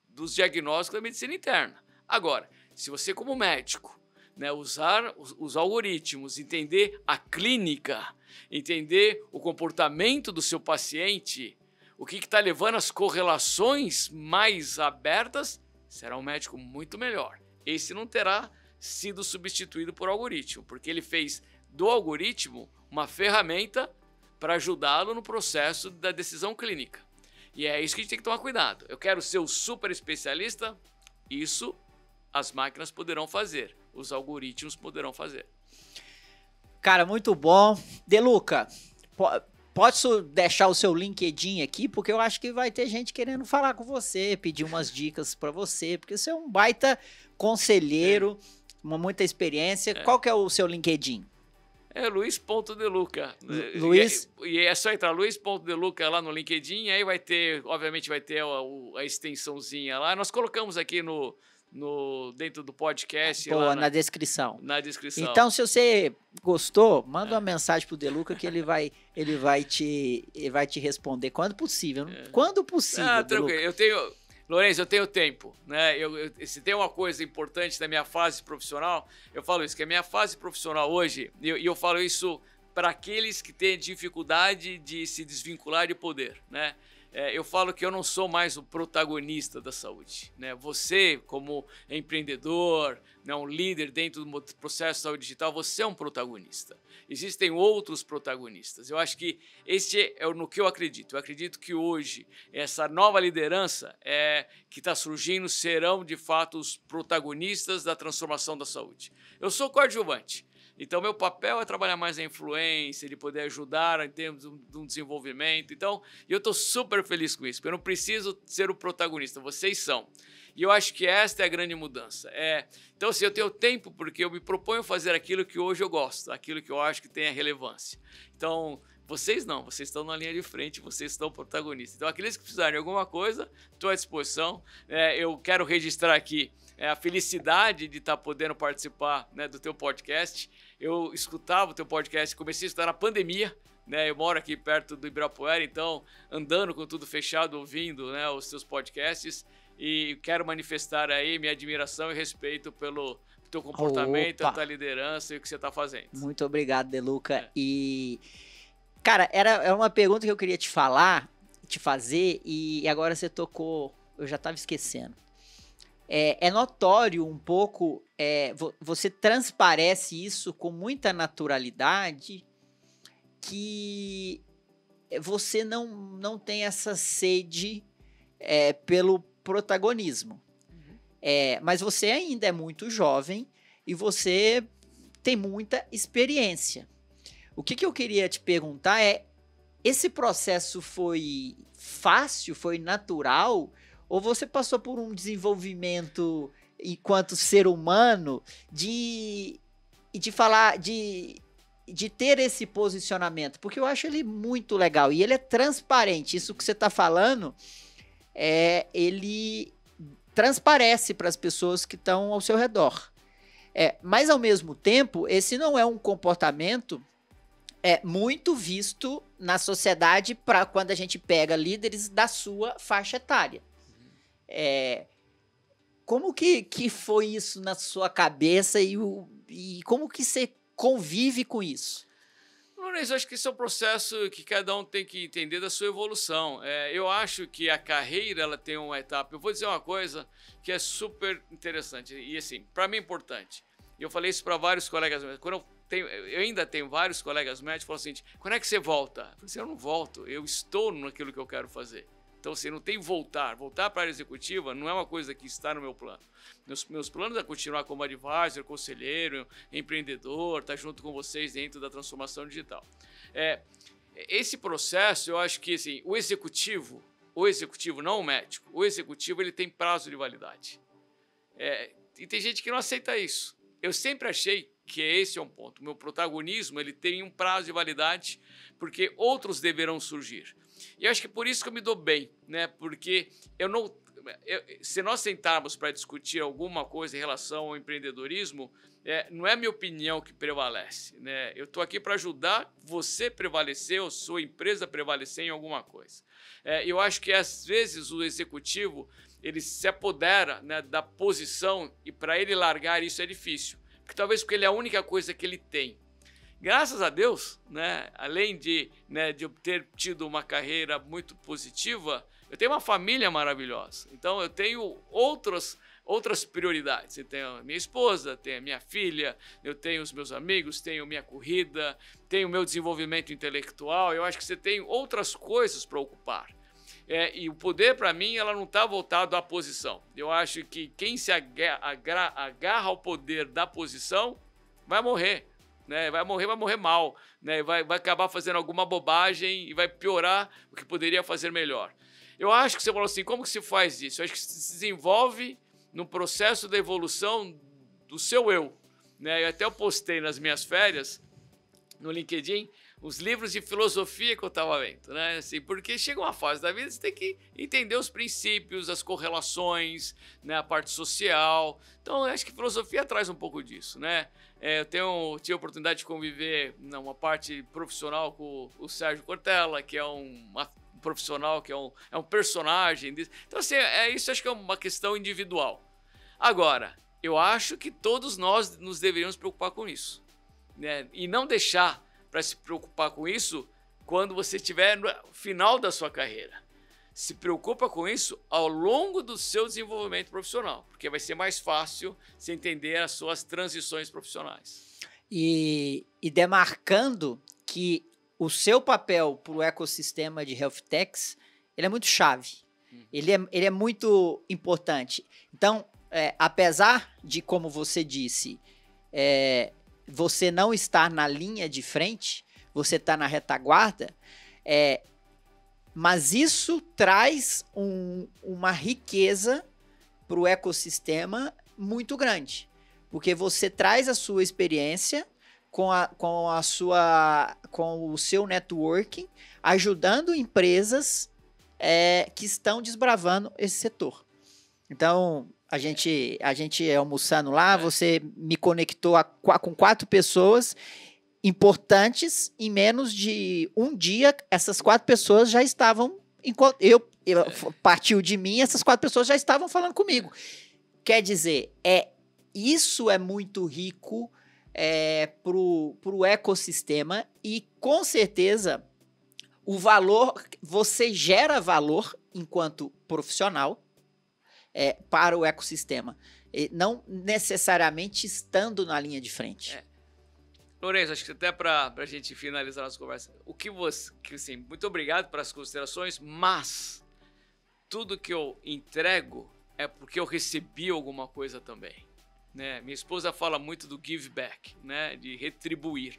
dos diagnósticos da medicina interna. Agora, se você como médico, né, usar os algoritmos, entender a clínica, entender o comportamento do seu paciente, o que está levando as correlações mais abertas, será um médico muito melhor. Esse não terá sido substituído por algoritmo, porque ele fez do algoritmo uma ferramenta para ajudá-lo no processo da decisão clínica. E é isso que a gente tem que tomar cuidado. Eu quero ser o super especialista, isso as máquinas poderão fazer, os algoritmos poderão fazer.
Cara, muito bom. De Luca, pode deixar o seu LinkedIn aqui, porque eu acho que vai ter gente querendo falar com você, pedir umas dicas para você, porque você é um baita conselheiro, muita experiência. Qual que é o seu LinkedIn?
É Luiz.deluca.
Luiz?
E é só entrar Luiz.deluca lá no LinkedIn, aí vai ter, obviamente vai ter a extensãozinha lá. Nós colocamos aqui dentro do podcast.
Boa,
lá
na descrição.
Na descrição.
Então, se você gostou, manda uma mensagem pro Deluca que ele vai te responder quando possível. Quando possível,
tranquilo. Lourenço, eu tenho tempo, né? Se tem uma coisa importante da minha fase profissional, eu falo isso, que a minha fase profissional hoje, e eu falo isso para aqueles que têm dificuldade de se desvincular de poder, né? Eu falo que eu não sou mais o protagonista da saúde, né? Você, como empreendedor, né, um líder dentro do processo de saúde digital, você é um protagonista. Existem outros protagonistas. Eu acho que este é no que eu acredito. Eu acredito que hoje essa nova liderança que está surgindo serão, de fato, os protagonistas da transformação da saúde. Eu sou coadjuvante. Então, meu papel é trabalhar mais a influência, de poder ajudar em termos de um desenvolvimento. Então, eu estou super feliz com isso, porque eu não preciso ser o protagonista, vocês são. E eu acho que esta é a grande mudança. Então, assim, eu tenho tempo porque eu me proponho fazer aquilo que hoje eu gosto, aquilo que eu acho que tem a relevância. Então, vocês não, vocês estão na linha de frente, vocês estão protagonistas. Então, aqueles que precisarem de alguma coisa, estou à disposição. Eu quero registrar aqui a felicidade de estar podendo participar, né, do teu podcast. Eu escutava o teu podcast, comecei a escutar na pandemia, né? Eu moro aqui perto do Ibirapuera, então andando com tudo fechado, ouvindo, né, os teus podcasts, e quero manifestar aí minha admiração e respeito pelo teu comportamento, a tua liderança e o que você está fazendo.
Muito obrigado, Deluca. E, cara, era uma pergunta que eu queria te fazer, e agora você tocou, eu já estava esquecendo. É notório um pouco, você transparece isso com muita naturalidade, que você não tem essa sede pelo protagonismo. Mas você ainda é muito jovem e você tem muita experiência. O que eu queria te perguntar esse processo foi fácil, foi natural? Ou você passou por um desenvolvimento enquanto ser humano de falar, de ter esse posicionamento? Porque eu acho ele muito legal e ele é transparente. Isso que você está falando, ele transparece para as pessoas que estão ao seu redor. Mas, ao mesmo tempo, esse não é um comportamento muito visto na sociedade para quando a gente pega líderes da sua faixa etária. Como que foi isso na sua cabeça e como que você convive com isso?
Lourenço, acho que esse é um processo que cada um tem que entender da sua evolução. Eu acho que a carreira ela tem uma etapa. Eu vou dizer uma coisa que é super interessante e, assim, para mim é importante. E eu falei isso para vários colegas meus. Eu ainda tenho vários colegas médicos que falam o seguinte: quando é que você volta? Eu falei assim, eu não volto, eu estou naquilo que eu quero fazer. Então, assim, não tem voltar. Voltar para a área executiva não é uma coisa que está no meu plano. Meus planos é continuar como advisor, conselheiro, empreendedor, estar junto com vocês dentro da transformação digital. Esse processo, eu acho que assim, o executivo, não o médico, o executivo ele tem prazo de validade. E tem gente que não aceita isso. Eu sempre achei que esse é um ponto. O meu protagonismo ele tem um prazo de validade porque outros deverão surgir. E eu acho que por isso que eu me dou bem, né? Porque se nós sentarmos para discutir alguma coisa em relação ao empreendedorismo, não é a minha opinião que prevalece, né? Eu estou aqui para ajudar você a prevalecer ou sua empresa a prevalecer em alguma coisa. Eu acho que às vezes o executivo ele se apodera, né, da posição e para ele largar isso é difícil, porque ele é a única coisa que ele tem. Graças a Deus, né, além de eu ter tido uma carreira muito positiva, eu tenho uma família maravilhosa. Então, eu tenho outras prioridades. Eu tenho a minha esposa, tenho a minha filha, eu tenho os meus amigos, tenho minha corrida, tenho o meu desenvolvimento intelectual. Eu acho que você tem outras coisas para ocupar. E o poder, para mim, ela não está voltado à posição. Eu acho que quem se agarra ao poder da posição vai morrer. Né, vai morrer mal, né, vai acabar fazendo alguma bobagem e vai piorar o que poderia fazer melhor. Eu acho que você falou assim, como que se faz isso? Eu acho que se desenvolve no processo da evolução do seu eu. Né? Eu postei nas minhas férias, no LinkedIn, os livros de filosofia que eu estava lendo, né? Assim, porque chega uma fase da vida que você tem que entender os princípios, as correlações, né? A parte social. Então, eu acho que filosofia traz um pouco disso, né? Eu tive a oportunidade de conviver numa parte profissional com o Sérgio Cortella, que é um profissional, que é um personagem. Então, assim, isso acho que é uma questão individual. Agora, eu acho que todos nós nos deveríamos preocupar com isso, né? E não deixar para se preocupar com isso quando você estiver no final da sua carreira. Se preocupa com isso ao longo do seu desenvolvimento profissional, porque vai ser mais fácil você entender as suas transições profissionais.
E demarcando que o seu papel para o ecossistema de health techs, ele é muito chave. Ele é muito importante. Então, apesar de, como você disse, você não estar na linha de frente, você está na retaguarda, mas isso traz uma riqueza para o ecossistema muito grande, porque você traz a sua experiência com o seu networking, ajudando empresas que estão desbravando esse setor. Então, a gente almoçando lá, você me conectou com 4 pessoas importantes. Em menos de um dia, essas 4 pessoas já estavam... Partiu de mim, essas 4 pessoas já estavam falando comigo. Quer dizer, isso é muito rico pro ecossistema e, com certeza, o valor... Você gera valor enquanto profissional, para o ecossistema, não necessariamente estando na linha de frente.
Lourenço, acho que até para a gente finalizar nossa conversa, assim, muito obrigado pelas considerações, mas tudo que eu entrego é porque eu recebi alguma coisa também, né? Minha esposa fala muito do give back, né? De retribuir.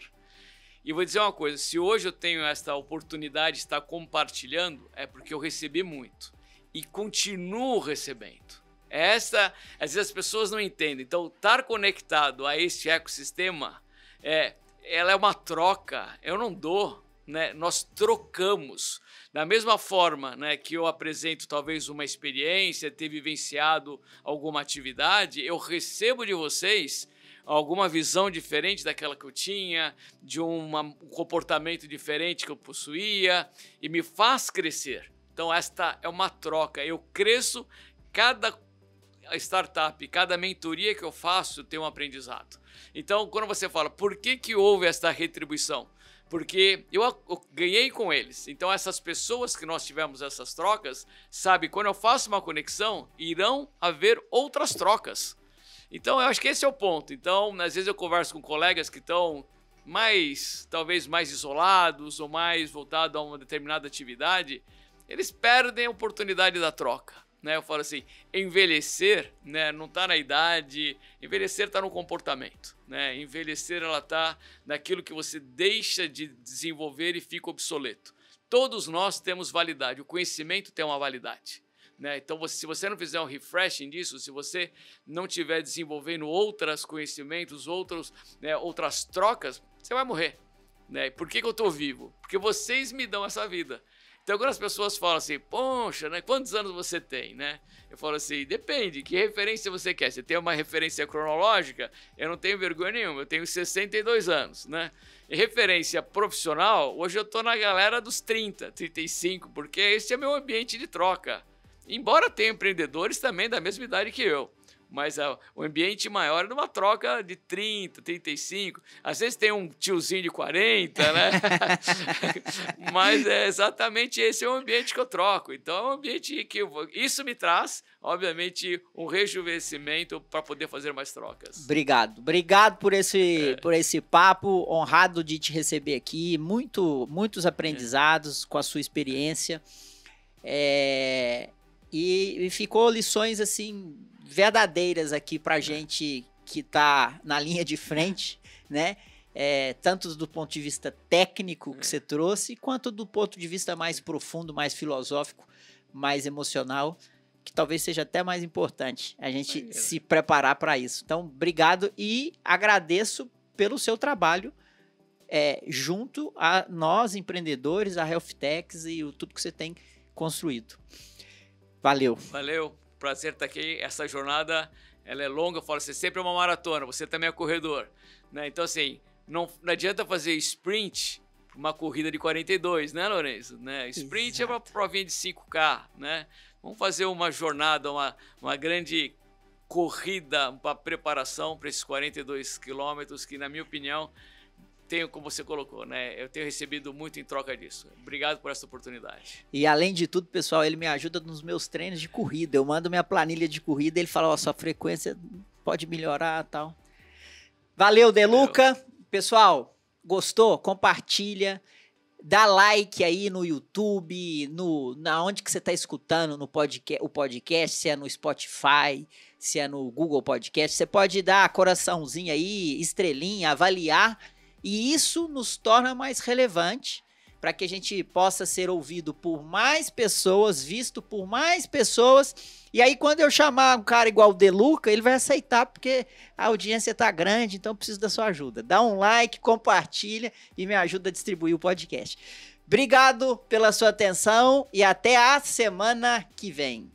E vou dizer uma coisa, se hoje eu tenho esta oportunidade de estar compartilhando, é porque eu recebi muito. E continuo recebendo. Às vezes as pessoas não entendem. Então, estar conectado a este ecossistema, ela é uma troca. Eu não dou, né? Nós trocamos. Da mesma forma, né, que eu apresento talvez uma experiência, ter vivenciado alguma atividade, eu recebo de vocês alguma visão diferente daquela que eu tinha, de um comportamento diferente que eu possuía, e me faz crescer. Então, esta é uma troca. Eu cresço, cada startup, cada mentoria que eu faço tem um aprendizado. Então, quando você fala, por que houve esta retribuição? Porque eu ganhei com eles. Então, essas pessoas que nós tivemos essas trocas, sabe, quando eu faço uma conexão, irão haver outras trocas. Então, eu acho que esse é o ponto. Então, às vezes eu converso com colegas que estão talvez mais isolados ou mais voltados a uma determinada atividade, eles perdem a oportunidade da troca. Né? Eu falo assim, envelhecer, né, não está na idade, envelhecer está no comportamento. Né? Envelhecer ela está naquilo que você deixa de desenvolver e fica obsoleto. Todos nós temos validade, o conhecimento tem uma validade. Né? Então, se você não fizer um refreshing disso, se você não estiver desenvolvendo outros conhecimentos, outras trocas, você vai morrer. Né? Por que eu estou vivo? Porque vocês me dão essa vida. Então, quando as pessoas falam assim, poxa, né, quantos anos você tem? Né? Eu falo assim, depende, que referência você quer? Você tem uma referência cronológica? Eu não tenho vergonha nenhuma, eu tenho 62 anos. Né? E referência profissional, hoje eu estou na galera dos 30, 35, porque esse é meu ambiente de troca. Embora tenha empreendedores também da mesma idade que eu. Mas o ambiente maior é numa troca de 30, 35. Às vezes tem um tiozinho de 40, né? Mas é exatamente esse é o ambiente que eu troco. Então é um ambiente que isso me traz, obviamente, um rejuvenescimento para poder fazer mais trocas.
Obrigado por esse papo. Honrado de te receber aqui. Muitos aprendizados com a sua experiência. E ficou lições assim verdadeiras aqui pra gente que tá na linha de frente, né? Tanto do ponto de vista técnico que você trouxe, quanto do ponto de vista mais profundo, mais filosófico, mais emocional, que talvez seja até mais importante a gente se preparar para isso. Então, obrigado e agradeço pelo seu trabalho junto a nós, empreendedores, a Health Techs e tudo que você tem construído. Valeu.
Prazer estar aqui. Essa jornada, ela é longa, eu falo assim, sempre é uma maratona, você também é corredor. Né? Então, assim, não adianta fazer sprint para uma corrida de 42, né, Lourenço? Né? Sprint Exato. É uma provinha de 5K, né? Vamos fazer uma jornada, uma grande corrida para preparação para esses 42 quilômetros, que, na minha opinião, como você colocou, né? Eu tenho recebido muito em troca disso. Obrigado por essa oportunidade.
E além de tudo, pessoal, ele me ajuda nos meus treinos de corrida. Eu mando minha planilha de corrida, ele fala, sua frequência pode melhorar e tal. Valeu, Deluca. Pessoal, gostou? Compartilha. Dá like aí no YouTube, na onde que você está escutando o podcast, se é no Spotify, se é no Google Podcast. Você pode dar coraçãozinho aí, estrelinha, avaliar. E isso nos torna mais relevante para que a gente possa ser ouvido por mais pessoas, visto por mais pessoas. E aí, quando eu chamar um cara igual o Deluca, ele vai aceitar, porque a audiência tá grande, então eu preciso da sua ajuda. Dá um like, compartilha e me ajuda a distribuir o podcast. Obrigado pela sua atenção e até a semana que vem.